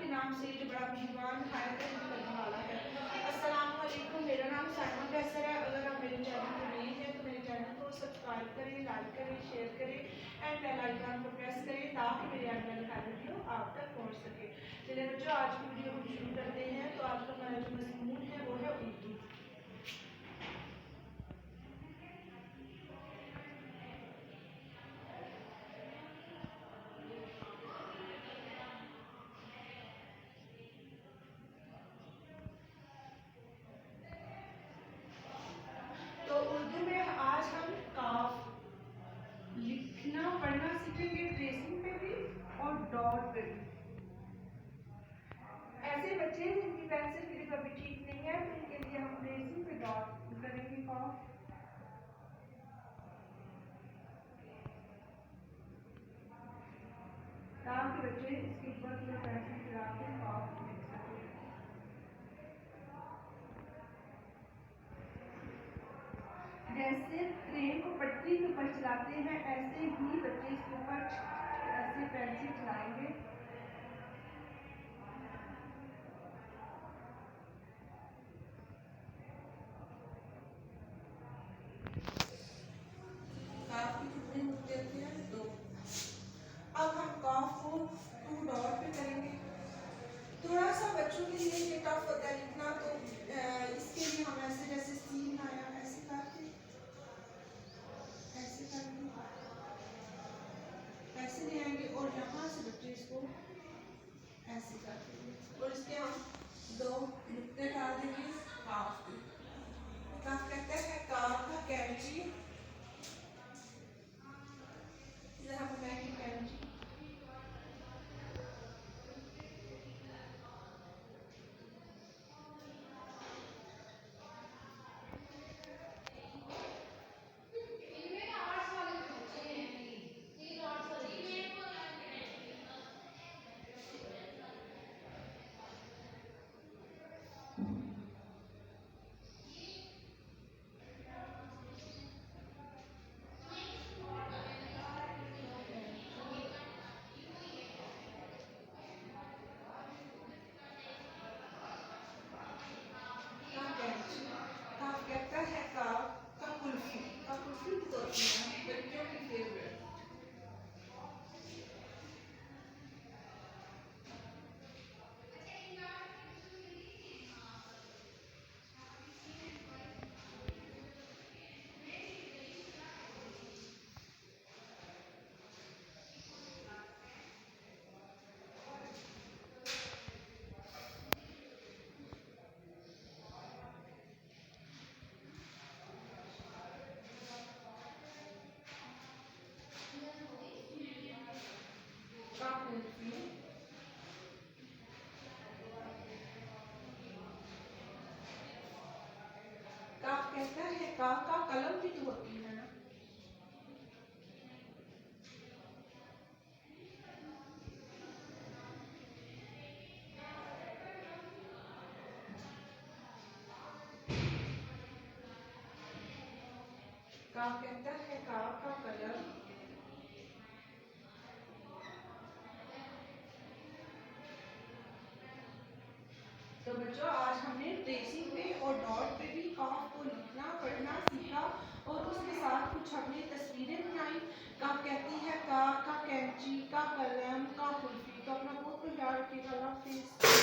के नाम से जो बड़ा मेहरबान हायत करने वाला है। अस्सलाम वालेकुम, मेरा नाम साइमा कैसर है। अगर आप मेरे चैनल पर नए हैं तो मेरे चैनल को सब्सक्राइब करें, लाइक करें, शेयर करें एंड बेल आइकन को प्रेस करें ताकि मेरी आने वाली हर वीडियो आप तक पहुँच सके। चलिए बच्चों, आज की वीडियो को शुरू करते हैं। तो आज का हमारा जो मज़मून है वो है उर्दू। तो उर्दू में आज हम काफ लिखना पढ़ना सीखेंगे, ट्रेसिंग पे भी और डॉट पे भी। ऐसे बच्चे जिनकी पेंसिल ग्रिप अभी ठीक नहीं है तो उनके लिए हम ट्रेसिंग पे डॉट करेंगे काफ। ताकि बच्चे इसके ऊपर पूरा पेंसिल चला के काफ लिख सकें। जैसे ट्रेन को पटरी के ऊपर चलाते हैं ऐसे ही बच्चे इसके ऊपर ऐसे पेंसिल चलाएंगे। काफ की कितने नुक्ते होते हैं? 2। अब हम काफ को 2 डॉट पे करेंगे। थोड़ा सा बच्चों के लिए ये टफ होता है लिखना, तो इसके लिए हम ऐसे जैसे सीन आया ऐसे करके ऐसे ले आएंगे और यहाँ से बच्चे इसको ऐसे कर देंगे और इसके हम 2 नुक्ते डाल देंगे काफ के। काफ कहते हैं काफ का कैंची, इधर हम बनाएंगे कैंची। काफ कहता है काफ का कलम भी तो होती है ना। काफ कहता है काफ का कलम। तो बच्चों, आज हमने ट्रेसिंग पे और डॉट पे भी काफ को लिखना पढ़ना सीखा और उसके साथ कुछ हमने तस्वीरें बनाई। काफ कहती है का कैंची, का कलम, का कुल्फी। तो अपना बहुत ख्याल रखिएगा। अल्लाह हाफिज़।